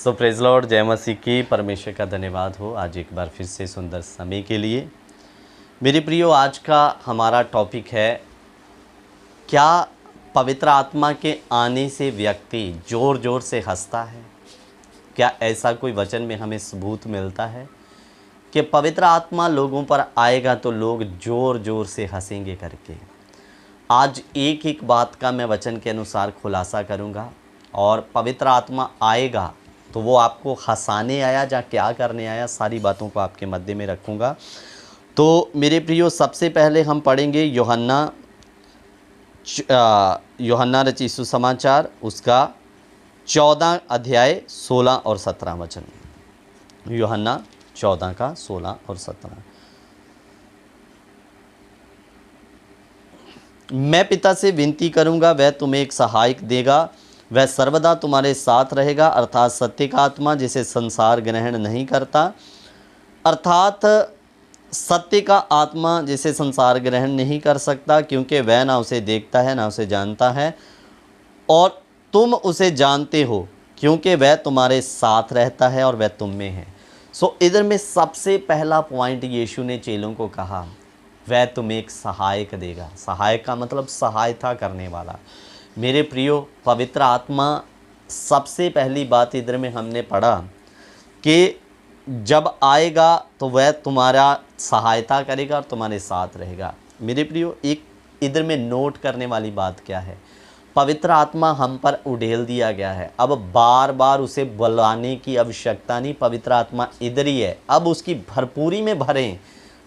सो praise Lord, जय मसीह की। परमेश्वर का धन्यवाद हो आज एक बार फिर से सुंदर समय के लिए। मेरे प्रियो, आज का हमारा टॉपिक है, क्या पवित्र आत्मा के आने से व्यक्ति ज़ोर ज़ोर से हंसता है? क्या ऐसा कोई वचन में हमें सबूत मिलता है कि पवित्र आत्मा लोगों पर आएगा तो लोग ज़ोर ज़ोर से हंसेंगे करके? आज एक एक बात का मैं वचन के अनुसार खुलासा करूंगा। और पवित्र आत्मा आएगा तो वो आपको हंसाने आया या क्या करने आया, सारी बातों को आपके मध्य में रखूंगा। तो मेरे प्रियो, सबसे पहले हम पढ़ेंगे यूहन्ना रचित सुसमाचार, उसका 14 अध्याय 16 और 17 वचन। यूहन्ना 14 का 16 और 17। मैं पिता से विनती करूंगा, वह तुम्हें एक सहायक देगा, वह सर्वदा तुम्हारे साथ रहेगा, अर्थात सत्य का आत्मा, जिसे संसार ग्रहण नहीं करता। अर्थात सत्य का आत्मा जिसे संसार ग्रहण नहीं कर सकता, क्योंकि वह ना उसे देखता है ना उसे जानता है, और तुम उसे जानते हो क्योंकि वह तुम्हारे साथ रहता है और वह तुम में है। सो इधर में सबसे पहला पॉइंट यीशु ने चेलों को कहा, वह तुम्हें एक सहायक देगा। सहायक का मतलब सहायता करने वाला। मेरे प्रियो, पवित्र आत्मा, सबसे पहली बात इधर में हमने पढ़ा कि जब आएगा तो वह तुम्हारा सहायता करेगा और तुम्हारे साथ रहेगा। मेरे प्रियो, एक इधर में नोट करने वाली बात क्या है, पवित्र आत्मा हम पर उड़ेल दिया गया है। अब बार बार उसे बुलाने की आवश्यकता नहीं, पवित्र आत्मा इधर ही है। अब उसकी भरपूरी में भरें,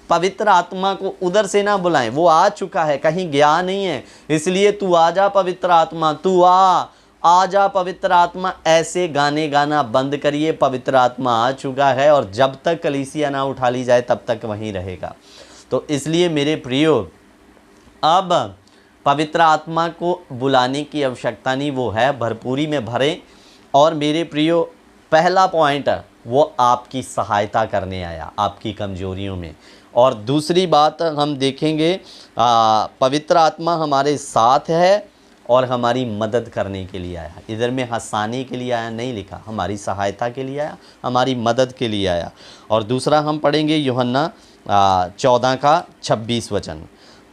पवित्र आत्मा को उधर से ना बुलाएं, वो आ चुका है, कहीं गया नहीं है। इसलिए तू आ जा पवित्र आत्मा, तू आ जा पवित्र आत्मा, ऐसे गाने गाना बंद करिए। पवित्र आत्मा आ चुका है और जब तक कलीसिया ना उठा ली जाए तब तक वहीं रहेगा। तो इसलिए मेरे प्रियो, अब पवित्र आत्मा को बुलाने की आवश्यकता नहीं, वो है, भरपूरी में भरें। और मेरे प्रियो, पहला पॉइंट वो आपकी सहायता करने आया आपकी कमजोरियों में। और दूसरी बात हम देखेंगे, पवित्र आत्मा हमारे साथ है और हमारी मदद करने के लिए आया। इधर में हंसाने के लिए आया नहीं लिखा, हमारी सहायता के लिए आया, हमारी मदद के लिए आया। और दूसरा हम पढ़ेंगे यूहन्ना 14 का 26 वचन।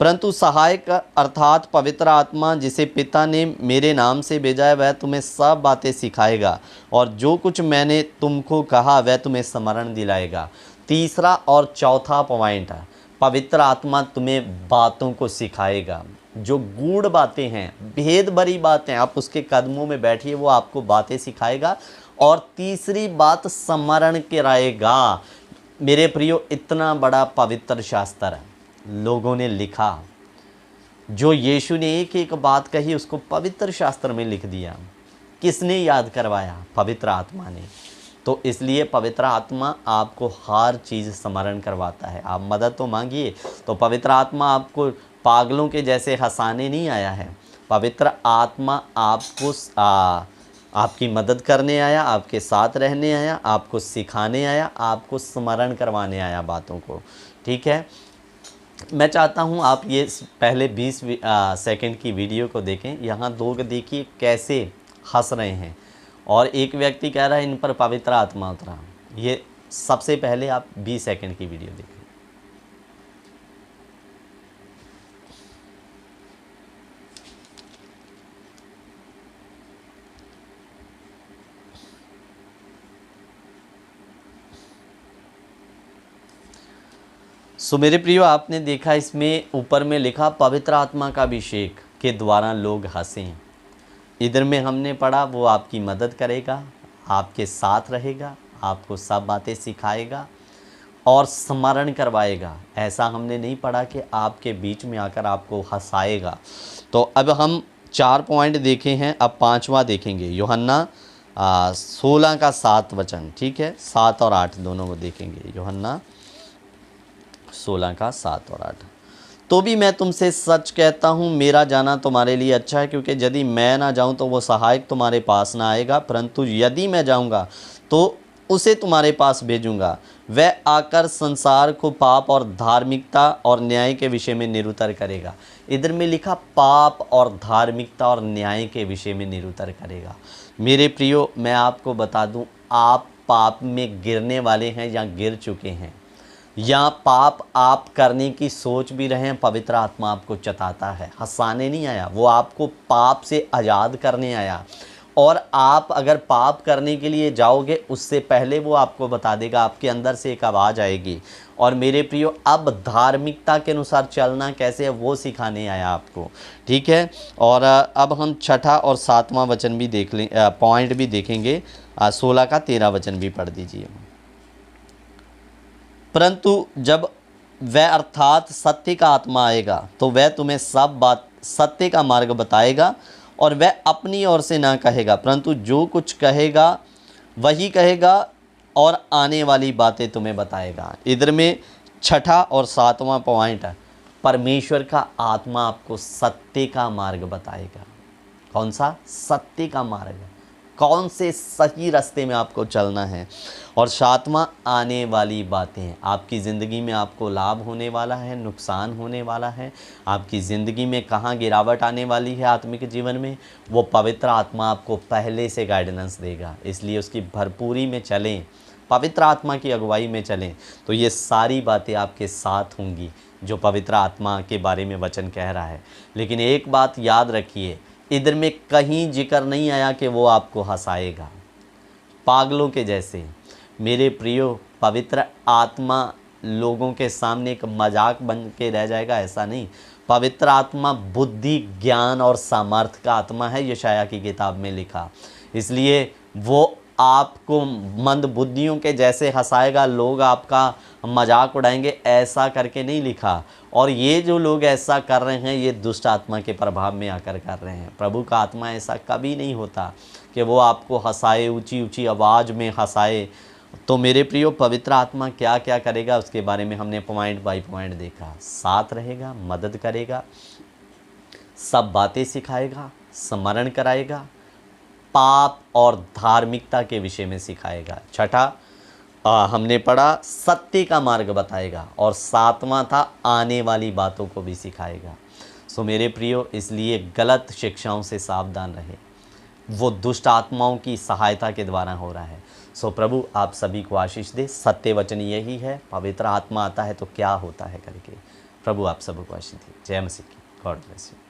परंतु सहायक अर्थात पवित्र आत्मा, जिसे पिता ने मेरे नाम से भेजा है, वह तुम्हें सब बातें सिखाएगा और जो कुछ मैंने तुमको कहा वह तुम्हें स्मरण दिलाएगा। तीसरा और चौथा पॉइंट है, पवित्र आत्मा तुम्हें बातों को सिखाएगा, जो गूढ़ बातें हैं, भेद भरी बातें, आप उसके कदमों में बैठिए, वो आपको बातें सिखाएगा। और तीसरी बात, स्मरण कराएगा। मेरे प्रियो, इतना बड़ा पवित्र शास्त्र लोगों ने लिखा, जो यीशु ने एक एक बात कही उसको पवित्र शास्त्र में लिख दिया। किसने याद करवाया? पवित्र आत्मा ने। तो इसलिए पवित्र आत्मा आपको हर चीज़ स्मरण करवाता है। आप मदद तो मांगिए, तो पवित्र आत्मा आपको पागलों के जैसे हंसाने नहीं आया है। पवित्र आत्मा आपको आपकी मदद करने आया, आपके साथ रहने आया, आपको सिखाने आया, आपको स्मरण करवाने आया बातों को। ठीक है, मैं चाहता हूं आप ये पहले 20 सेकंड की वीडियो को देखें। यहाँ दो देखिए कैसे हंस रहे हैं, और एक व्यक्ति कह रहा है इन पर पवित्र आत्मा उतरा। ये सबसे पहले आप 20 सेकंड की वीडियो देखें। सो मेरे प्रियो, आपने देखा इसमें ऊपर में लिखा पवित्र आत्मा का अभिषेक के द्वारा लोग हंसें। इधर में हमने पढ़ा वो आपकी मदद करेगा, आपके साथ रहेगा, आपको सब बातें सिखाएगा और स्मरण करवाएगा। ऐसा हमने नहीं पढ़ा कि आपके बीच में आकर आपको हंसाएगा। तो अब हम 4 पॉइंट देखे हैं, अब 5वां देखेंगे। यूहन्ना 16 का 7 वचन। ठीक है, 7 और 8 दोनों को देखेंगे। यूहन्ना 16 का 7 और 8। तो भी मैं तुमसे सच कहता हूँ, मेरा जाना तुम्हारे लिए अच्छा है, क्योंकि यदि मैं ना जाऊँ तो वो सहायक तुम्हारे पास ना आएगा, परंतु यदि मैं जाऊँगा तो उसे तुम्हारे पास भेजूँगा। वह आकर संसार को पाप और धार्मिकता और न्याय के विषय में निरुत्तर करेगा। इधर में लिखा पाप और धार्मिकता और न्याय के विषय में निरुत्तर करेगा। मेरे प्रियो, मैं आपको बता दूं, आप पाप में गिरने वाले हैं या गिर चुके हैं, या पाप आप करने की सोच भी रहे हैं, पवित्र आत्मा आपको चताता है। हंसाने नहीं आया, वो आपको पाप से आज़ाद करने आया। और आप अगर पाप करने के लिए जाओगे, उससे पहले वो आपको बता देगा, आपके अंदर से एक आवाज़ आएगी। और मेरे प्रियो, अब धार्मिकता के अनुसार चलना कैसे है वो सिखाने आया आपको, ठीक है। और अब हम छठा और सातवां वचन भी देख लें, पॉइंट भी देखेंगे। 16 का 13 वचन भी पढ़ दीजिए। परंतु जब वह अर्थात सत्य का आत्मा आएगा तो वह तुम्हें सब बात सत्य का मार्ग बताएगा, और वह अपनी ओर से ना कहेगा, परंतु जो कुछ कहेगा वही कहेगा और आने वाली बातें तुम्हें बताएगा। इधर में छठा और सातवां पॉइंट है, परमेश्वर का आत्मा आपको सत्य का मार्ग बताएगा। कौन सा? सत्य का मार्ग, कौन से सही रास्ते में आपको चलना है। और सातवां, आने वाली बातें। आपकी ज़िंदगी में आपको लाभ होने वाला है, नुकसान होने वाला है, आपकी ज़िंदगी में कहाँ गिरावट आने वाली है आत्मिक जीवन में, वो पवित्र आत्मा आपको पहले से गाइडेंस देगा। इसलिए उसकी भरपूरी में चलें, पवित्र आत्मा की अगुवाई में चलें, तो ये सारी बातें आपके साथ होंगी जो पवित्र आत्मा के बारे में वचन कह रहा है। लेकिन एक बात याद रखिए, इधर में कहीं जिक्र नहीं आया कि वो आपको हंसाएगा पागलों के जैसे। मेरे प्रियो, पवित्र आत्मा लोगों के सामने एक मजाक बन के रह जाएगा, ऐसा नहीं। पवित्र आत्मा बुद्धि, ज्ञान और सामर्थ्य का आत्मा है, यशायाह की किताब में लिखा। इसलिए वो आपको मंद बुद्धियों के जैसे हंसाएगा, लोग आपका मजाक उड़ाएंगे, ऐसा करके नहीं लिखा। और ये जो लोग ऐसा कर रहे हैं, ये दुष्ट आत्मा के प्रभाव में आकर कर रहे हैं। प्रभु का आत्मा ऐसा कभी नहीं होता कि वो आपको हंसाए, ऊंची ऊंची आवाज़ में हंसाए। तो मेरे प्रियो, पवित्र आत्मा क्या क्या करेगा उसके बारे में हमने पॉइंट बाय पॉइंट देखा। साथ रहेगा, मदद करेगा, सब बातें सिखाएगा, स्मरण कराएगा, पाप और धार्मिकता के विषय में सिखाएगा। छठा हमने पढ़ा सत्य का मार्ग बताएगा, और सातवां था आने वाली बातों को भी सिखाएगा। सो मेरे प्रियो, इसलिए गलत शिक्षाओं से सावधान रहे, वो दुष्ट आत्माओं की सहायता के द्वारा हो रहा है। सो प्रभु आप सभी को आशीष दे। सत्य वचन यही है, पवित्र आत्मा आता है तो क्या होता है करके। प्रभु आप सबको आशीष दे। जय मसीह की। God bless you.